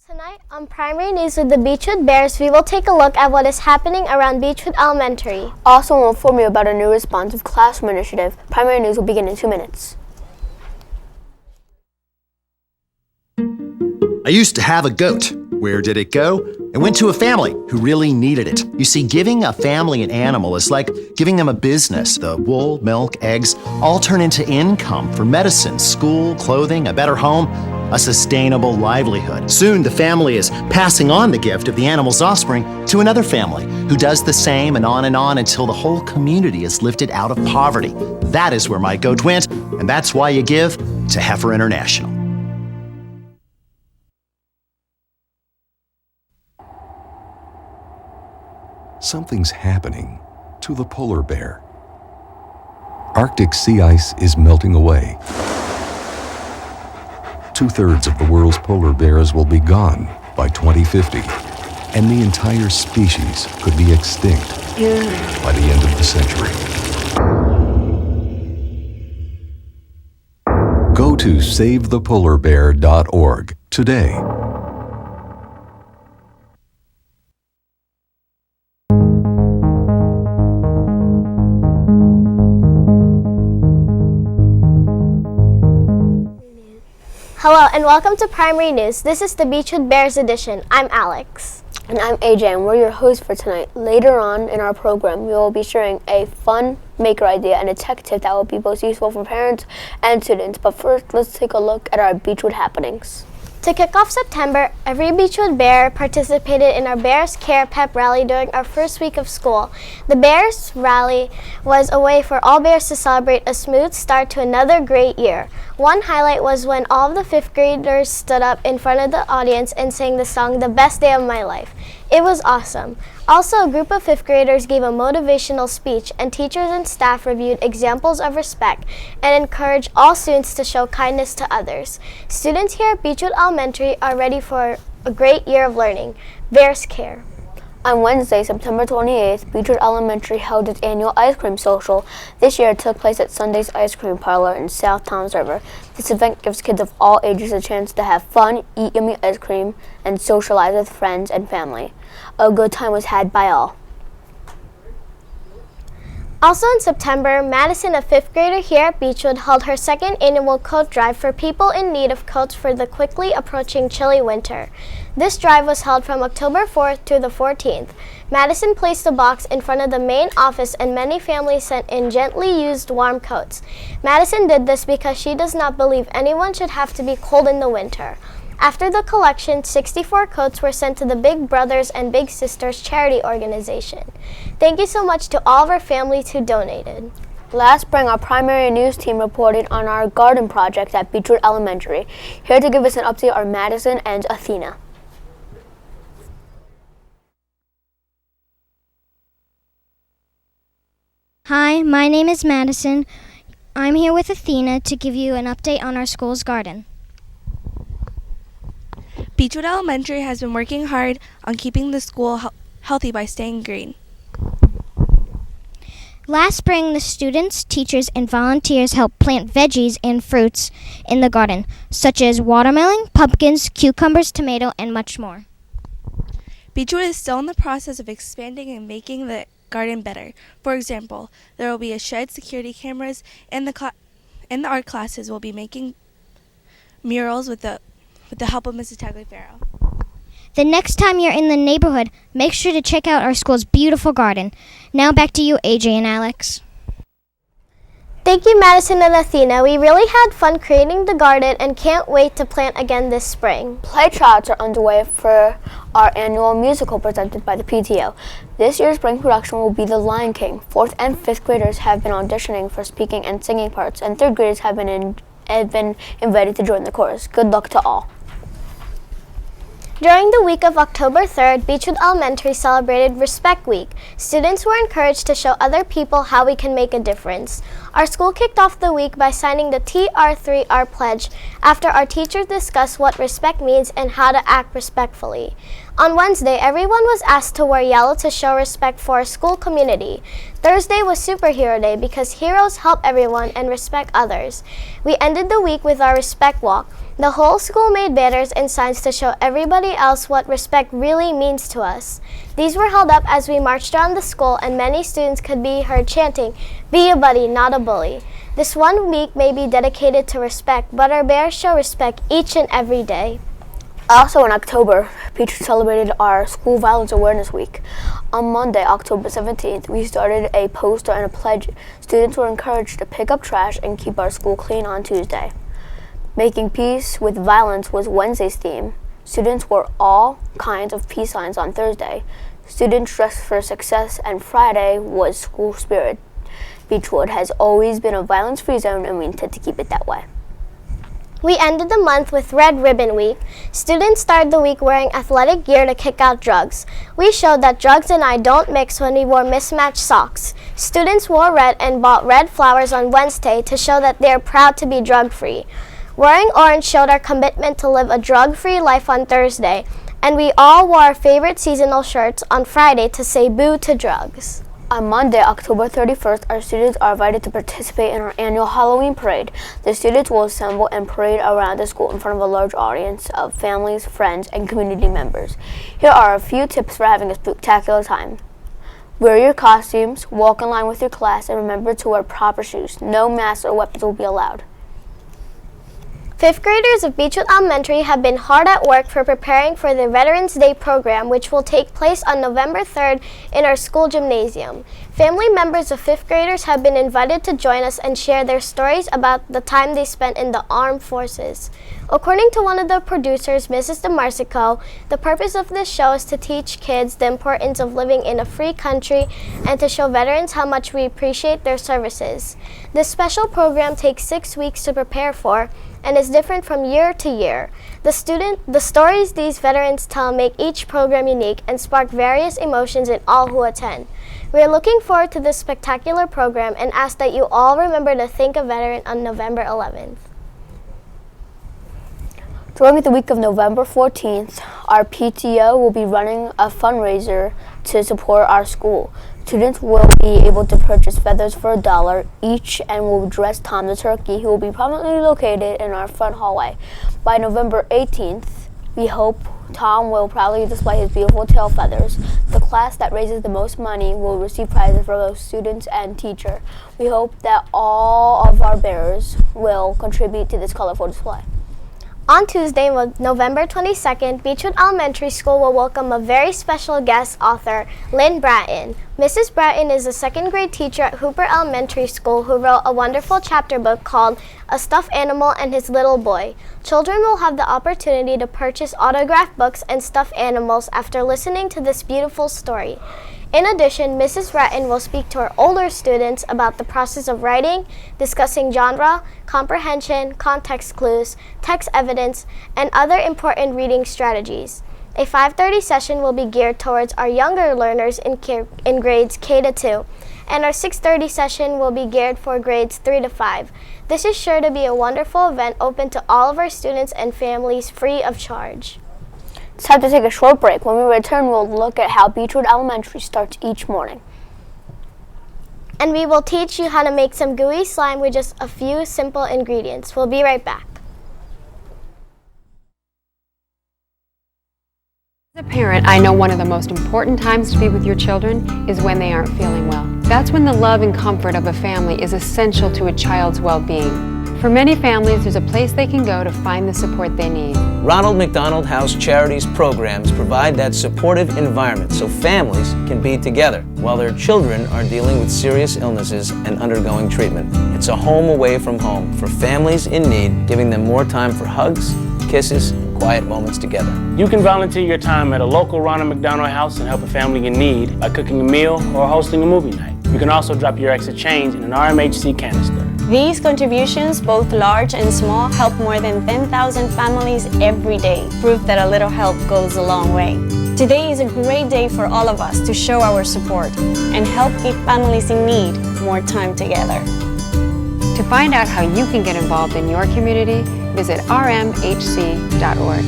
Tonight on Primary News with the Beachwood Bears, we will take a look at what is happening around Beachwood Elementary. Also, we'll inform you about a new responsive classroom initiative. Primary News will begin in 2 minutes. I used to have a goat. Where did it go? It went to a family who really needed it. You see, giving a family an animal is like giving them a business. The wool, milk, eggs all turn into income for medicine, school, clothing, a better home, a sustainable livelihood. Soon, the family is passing on the gift of the animal's offspring to another family who does the same and on until the whole community is lifted out of poverty. That is where my goat went, and that's why you give to Heifer International. Something's happening to the polar bear. Arctic sea ice is melting away. 2/3 of the world's polar bears will be gone by 2050, and the entire species could be extinct by the end of the century. Go to SaveThePolarBear.org today. Hello and welcome to Primary News. This is the Beachwood Bears edition. I'm Alex. And I'm AJ, and we're your hosts for tonight. Later on in our program, we will be sharing a fun maker idea and a tech tip that will be both useful for parents and students. But first, let's take a look at our Beachwood happenings. To kick off September, every Beachwood Bear participated in our Bears Care Pep Rally during our first week of school. The Bears Rally was a way for all Bears to celebrate a smooth start to another great year. One highlight was when all of the 5th graders stood up in front of the audience and sang the song, "The Best Day of My Life." It was awesome. Also, a group of 5th graders gave a motivational speech, and teachers and staff reviewed examples of respect and encouraged all students to show kindness to others. Students here at Beachwood Elementary are ready for a great year of learning. Bears Care. On Wednesday, September 28th, Beachwood Elementary held its annual ice cream social. This year, it took place at Sunday's Ice Cream Parlor in South Toms River. This event gives kids of all ages a chance to have fun, eat yummy ice cream, and socialize with friends and family. A good time was had by all. Also in September, Madison, a 5th grader here at Beachwood, held her second annual coat drive for people in need of coats for the quickly approaching chilly winter. This drive was held from October 4th to the 14th. Madison placed a box in front of the main office, and many families sent in gently used warm coats. Madison did this because she does not believe anyone should have to be cold in the winter. After the collection, 64 coats were sent to the Big Brothers and Big Sisters charity organization. Thank you so much to all of our families who donated. Last spring, our primary news team reported on our garden project at Beachwood Elementary. Here to give us an update are Madison and Athena. Hi, my name is Madison. I'm here with Athena to give you an update on our school's garden. Beachwood Elementary has been working hard on keeping the school healthy by staying green. Last spring, the students, teachers, and volunteers helped plant veggies and fruits in the garden, such as watermelon, pumpkins, cucumbers, tomato, and much more. Beachwood is still in the process of expanding and making the garden better. For example, there will be a shed, security cameras, and the art classes will be making murals with the help of Mrs. Tagliaferro. The next time you're in the neighborhood, make sure to check out our school's beautiful garden. Now back to you, AJ and Alex. Thank you, Madison and Athena. We really had fun creating the garden and can't wait to plant again this spring. Play tryouts are underway for our annual musical presented by the PTO. This year's spring production will be The Lion King. 4th and 5th graders have been auditioning for speaking and singing parts, and 3rd graders have been invited to join the chorus. Good luck to all. During the week of October 3rd, Beachwood Elementary celebrated Respect Week. Students were encouraged to show other people how we can make a difference. Our school kicked off the week by signing the TR3R pledge after our teachers discussed what respect means and how to act respectfully. On Wednesday, everyone was asked to wear yellow to show respect for our school community. Thursday was Superhero Day because heroes help everyone and respect others. We ended the week with our respect walk. The whole school made banners and signs to show everybody else what respect really means to us. These were held up as we marched around the school, and many students could be heard chanting, "Be a buddy, not a bully." This 1 week may be dedicated to respect, but our bears show respect each and every day. Also in October, Beachwood celebrated our School Violence Awareness Week. On Monday, October 17th, we started a poster and a pledge. Students were encouraged to pick up trash and keep our school clean on Tuesday. Making peace with violence was Wednesday's theme. Students wore all kinds of peace signs on Thursday. Students dressed for success, and Friday was school spirit. Beachwood has always been a violence-free zone, and we intend to keep it that way. We ended the month with Red Ribbon Week. Students started the week wearing athletic gear to kick out drugs. We showed that drugs and I don't mix when we wore mismatched socks. Students wore red and bought red flowers on Wednesday to show that they are proud to be drug-free. Wearing orange showed our commitment to live a drug-free life on Thursday, and we all wore our favorite seasonal shirts on Friday to say boo to drugs. On Monday, October 31st, our students are invited to participate in our annual Halloween parade. The students will assemble and parade around the school in front of a large audience of families, friends, and community members. Here are a few tips for having a spectacular time. Wear your costumes, walk in line with your class, and remember to wear proper shoes. No masks or weapons will be allowed. Fifth graders of Beachwood Elementary have been hard at work for preparing for the Veterans Day program, which will take place on November 3rd in our school gymnasium. Family members of fifth graders have been invited to join us and share their stories about the time they spent in the armed forces. According to one of the producers, Mrs. DeMarsico, the purpose of this show is to teach kids the importance of living in a free country and to show veterans how much we appreciate their services. This special program takes 6 weeks to prepare for and is different from year to year. The stories these veterans tell make each program unique and spark various emotions in all who attend. We are looking forward to this spectacular program and ask that you all remember to thank a veteran on November 11th. During the week of November 14th, our PTO will be running a fundraiser to support our school. Students will be able to purchase feathers for $1 each and will dress Tom the Turkey, who will be prominently located in our front hallway. By November 18th, we hope Tom will proudly display his beautiful tail feathers. The class that raises the most money will receive prizes for both students and teacher. We hope that all of our bearers will contribute to this colorful display. On Tuesday, November 22nd, Beachwood Elementary School will welcome a very special guest author, Lynn Bratton. Mrs. Bratton is a second grade teacher at Hooper Elementary School who wrote a wonderful chapter book called A Stuffed Animal and His Little Boy. Children will have the opportunity to purchase autographed books and stuffed animals after listening to this beautiful story. In addition, Mrs. Bratton will speak to our older students about the process of writing, discussing genre, comprehension, context clues, text evidence, and other important reading strategies. A 5:30 session will be geared towards our younger learners in grades K to 2, and our 6:30 session will be geared for grades 3 to 5. This is sure to be a wonderful event open to all of our students and families free of charge. It's time to take a short break. When we return, we'll look at how Beachwood Elementary starts each morning. And we will teach you how to make some gooey slime with just a few simple ingredients. We'll be right back. As a parent, I know one of the most important times to be with your children is when they aren't feeling well. That's when the love and comfort of a family is essential to a child's well-being. For many families, there's a place they can go to find the support they need. Ronald McDonald House Charities programs provide that supportive environment so families can be together while their children are dealing with serious illnesses and undergoing treatment. It's a home away from home for families in need, giving them more time for hugs, kisses, and quiet moments together. You can volunteer your time at a local Ronald McDonald House and help a family in need by cooking a meal or hosting a movie night. You can also drop your extra change in an RMHC canister. These contributions, both large and small, help more than 10,000 families every day. Proof that a little help goes a long way. Today is a great day for all of us to show our support and help give families in need more time together. To find out how you can get involved in your community, visit rmhc.org.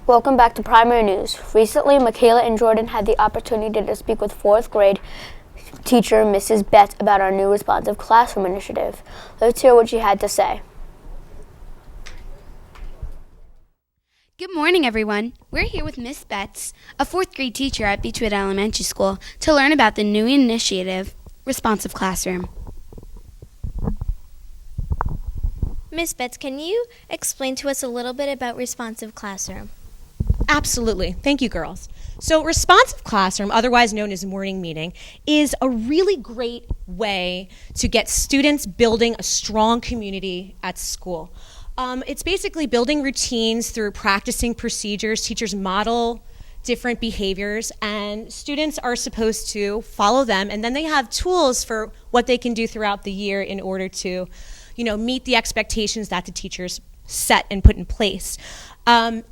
Welcome back to Primary News. Recently, Michaela and Jordan had the opportunity to speak with 4th grade teacher Mrs. Betts about our new responsive classroom initiative. Let's hear what she had to say. Good morning, everyone. We're here with Miss Betts, a 4th grade teacher at Beachwood Elementary School, to learn about the new initiative, Responsive Classroom. Miss Betts, can you explain to us a little bit about Responsive Classroom? Absolutely. Thank you, girls. So Responsive Classroom, otherwise known as morning meeting, is a really great way to get students building a strong community at school. It's basically building routines through practicing procedures. Teachers model different behaviors, and students are supposed to follow them, and then they have tools for what they can do throughout the year in order to, meet the expectations that the teachers set and put in place.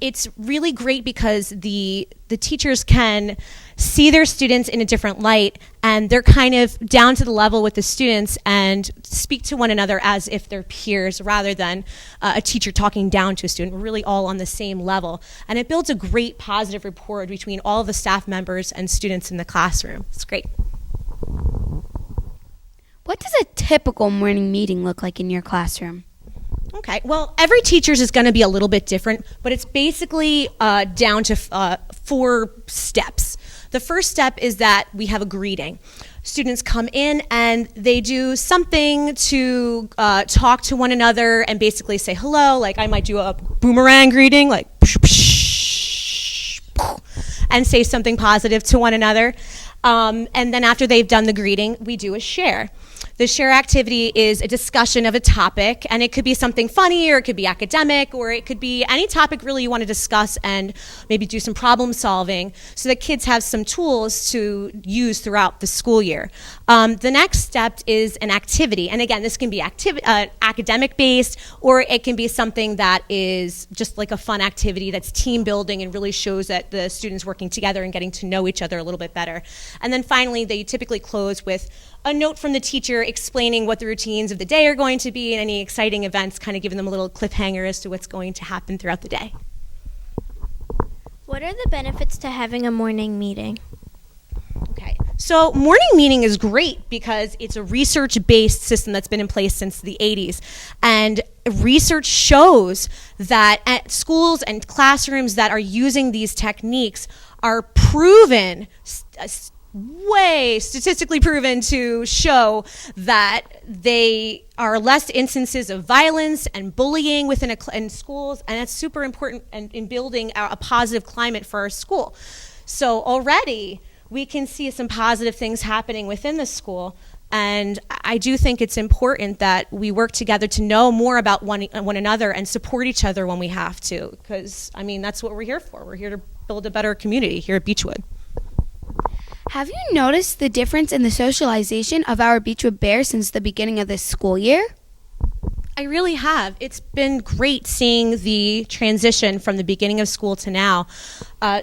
It's really great because the teachers can see their students in a different light, and they're kind of down to the level with the students and speak to one another as if they're peers rather than a teacher talking down to a student. We're really all on the same level, and it builds a great positive rapport between all of the staff members and students in the classroom. It's great. What does a typical morning meeting look like in your classroom? Okay, well, every teacher's is going to be a little bit different, but it's basically down to 4 steps. The first step is that we have a greeting. Students come in and they do something to talk to one another and basically say hello, like I might do a boomerang greeting, like and say something positive to one another. And then after they've done the greeting, we do a share. The share activity is a discussion of a topic, and it could be something funny, or it could be academic, or it could be any topic really you want to discuss and maybe do some problem solving so that kids have some tools to use throughout the school year. The next step is an activity, and again, this can be academic based, or it can be something that is just like a fun activity that's team building and really shows that the students working together and getting to know each other a little bit better. And then finally, they typically close with a note from the teacher explaining what the routines of the day are going to be and any exciting events, kind of giving them a little cliffhanger as to what's going to happen throughout the day. What are the benefits to having a morning meeting? Okay, so morning meeting is great because it's a research-based system that's been in place since the 80s. And research shows that at schools and classrooms that are using these techniques are proven, way statistically proven to show that they are less instances of violence and bullying within in schools, and that's super important in building a positive climate for our school. So already we can see some positive things happening within the school, and I do think it's important that we work together to know more about one another and support each other when we have to, because that's what we're here for. We're here to build a better community here at Beachwood. Have you noticed the difference in the socialization of our Beachwood Bears since the beginning of this school year? I really have. It's been great seeing the transition from the beginning of school to now.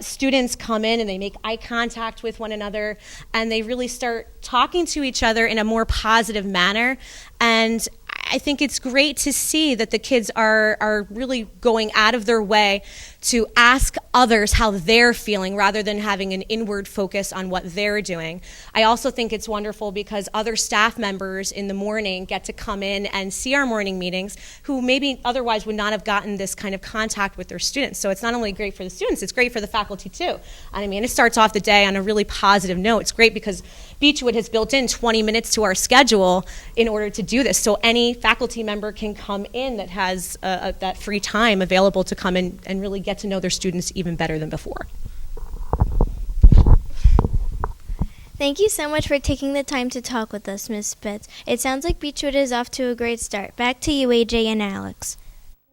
Students come in and they make eye contact with one another, and they really start talking to each other in a more positive manner. And I think it's great to see that the kids are really going out of their way to ask others how they're feeling rather than having an inward focus on what they're doing. I also think it's wonderful because other staff members in the morning get to come in and see our morning meetings who maybe otherwise would not have gotten this kind of contact with their students. So it's not only great for the students, it's great for the faculty too. It starts off the day on a really positive note. It's great because Beachwood has built in 20 minutes to our schedule in order to do this. So any faculty member can come in that has that free time available to come in and really get to know their students even better than before. Thank you so much for taking the time to talk with us, Ms. Betts. It sounds like Beachwood is off to a great start. Back to you, AJ and Alex.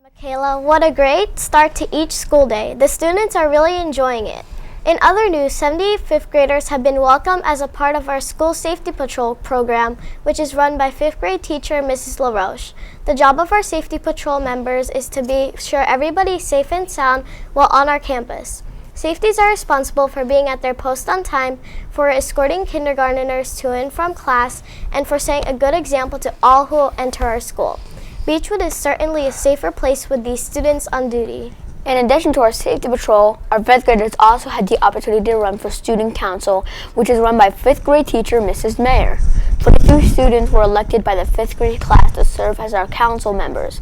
Michaela, what a great start to each school day. The students are really enjoying it. In other news, 75th graders have been welcomed as a part of our School Safety Patrol program, which is run by 5th grade teacher Mrs. LaRoche. The job of our Safety Patrol members is to be sure everybody's safe and sound while on our campus. Safeties are responsible for being at their post on time, for escorting kindergarteners to and from class, and for setting a good example to all who enter our school. Beachwood is certainly a safer place with these students on duty. In addition to our safety patrol, our 5th graders also had the opportunity to run for student council, which is run by 5th grade teacher Mrs. Mayer. 22 students were elected by the 5th grade class to serve as our council members.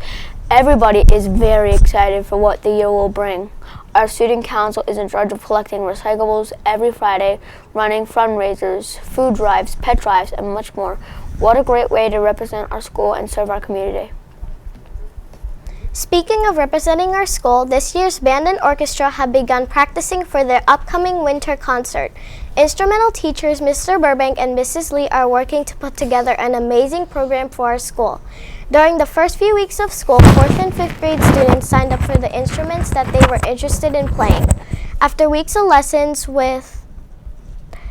Everybody is very excited for what the year will bring. Our student council is in charge of collecting recyclables every Friday, running fundraisers, food drives, pet drives, and much more. What a great way to represent our school and serve our community. Speaking of representing our school, this year's band and orchestra have begun practicing for their upcoming winter concert. Instrumental teachers Mr. Burbank and Mrs. Lee are working to put together an amazing program for our school. During the first few weeks of school, 4th and 5th grade students signed up for the instruments that they were interested in playing. After weeks of lessons with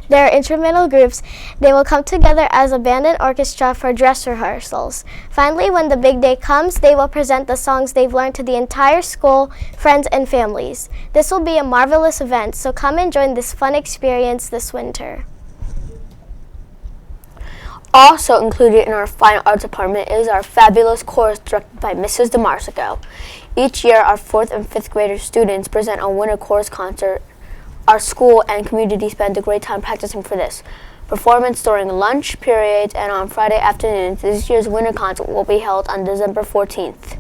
their instrumental groups, they will come together as a band and orchestra for dress rehearsals. Finally, when the big day comes, they will present the songs they've learned to the entire school, friends, and families. This will be a marvelous event, so come and join this fun experience this winter. Also included in our fine arts department is our fabulous chorus directed by Mrs. DeMarsico. Each year, our 4th and 5th grader students present a winter chorus concert. Our school and community spend a great time practicing for this performance during lunch periods and on Friday afternoons. This year's winter concert will be held on December 14th.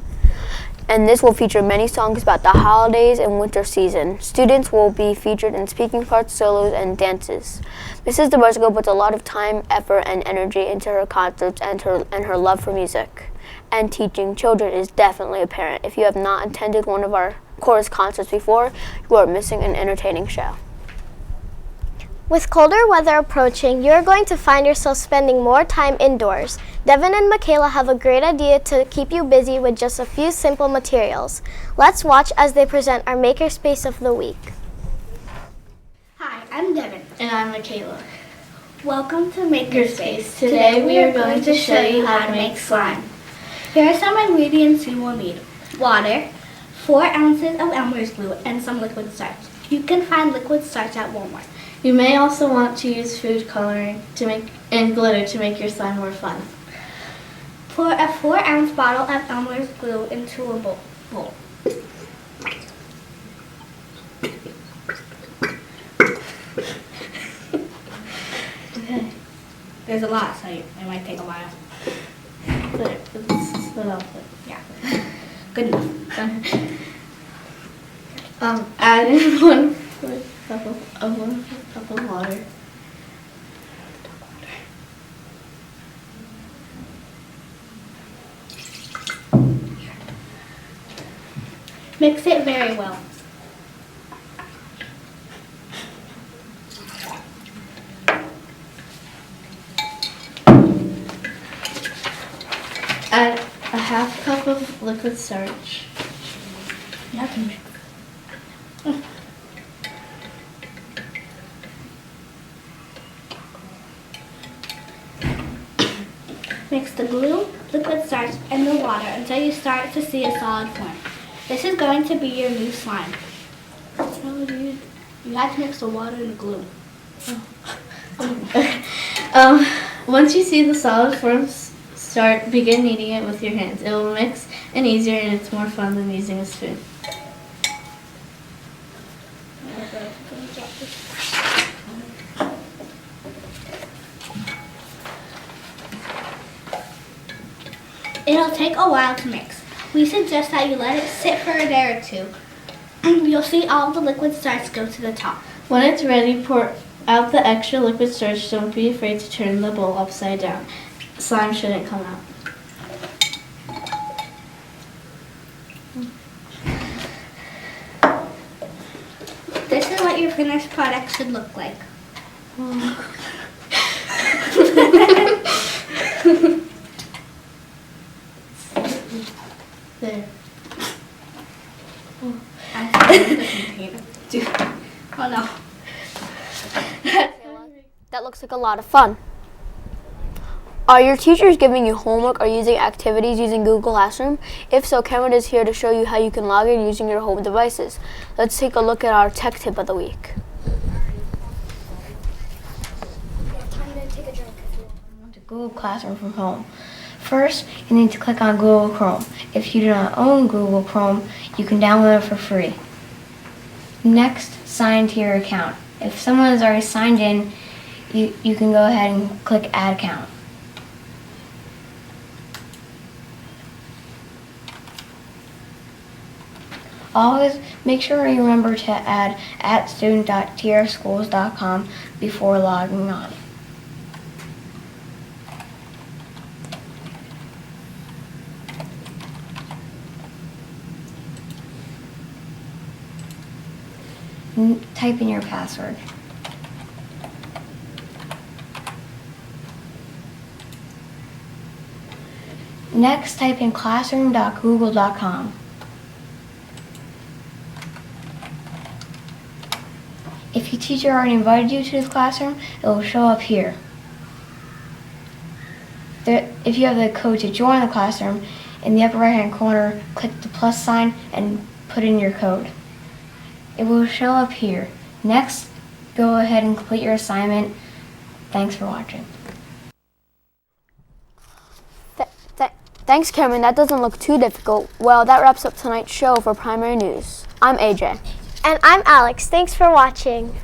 And this will feature many songs about the holidays and winter season. Students will be featured in speaking parts, solos, and dances. Mrs. DeMarsico puts a lot of time, effort, and energy into her concerts, and her love for music and teaching children is definitely apparent. If you have not attended one of our chorus concerts before, you are missing an entertaining show. With colder weather approaching, you're going to find yourself spending more time indoors. Devin and Michaela have a great idea to keep you busy with just a few simple materials. Let's watch as they present our Makerspace of the Week. Hi, I'm Devin. And I'm Michaela. Welcome to Makerspace. Today we are going to show you how to make slime. Here are some ingredients you will need. Water, 4 ounces of Elmer's glue, and some liquid starch. You can find liquid starch at Walmart. You may also want to use food coloring and glitter to make your slime more fun. Pour a 4-ounce bottle of Elmer's glue into a bowl. Okay. There's a lot, so it might take a while. There, this is the outfit. Yeah. Good enough. Add in 1 cup of water. Mix it very well. Add a half cup of liquid starch. You have to mix. Mix the glue, liquid starch, and the water until you start to see a solid form. This is going to be your new slime. Oh, dude. You have to mix the water and the glue. Once you see the solid forms, begin kneading it with your hands. It will mix and easier, and it's more fun than using a spoon. It'll take a while to mix. We suggest that you let it sit for a day or two. You'll see all the liquid starch go to the top. When it's ready, pour out the extra liquid starch. Don't be afraid to turn the bowl upside down. Slime shouldn't come out. This is what your finished product should look like. There. Oh no. That looks like a lot of fun. Are your teachers giving you homework or using activities using Google Classroom? If so, Cameron is here to show you how you can log in using your home devices. Let's take a look at our tech tip of the week. Google Classroom from home. First, you need to click on Google Chrome. If you do not own Google Chrome, you can download it for free. Next, sign into your account. If someone is already signed in, you can go ahead and click Add Account. Always make sure you remember to add @student.trschools.com before logging on. Type in your password. Next, type in classroom.google.com. If your teacher already invited you to this classroom, it will show up here. If you have the code to join the classroom, in the upper right hand corner, click the plus sign and put in your code. It will show up here. Next, go ahead and complete your assignment. Thanks for watching. Thanks, Cameron. That doesn't look too difficult. Well, that wraps up tonight's show for Primary News. I'm AJ. And I'm Alex. Thanks for watching.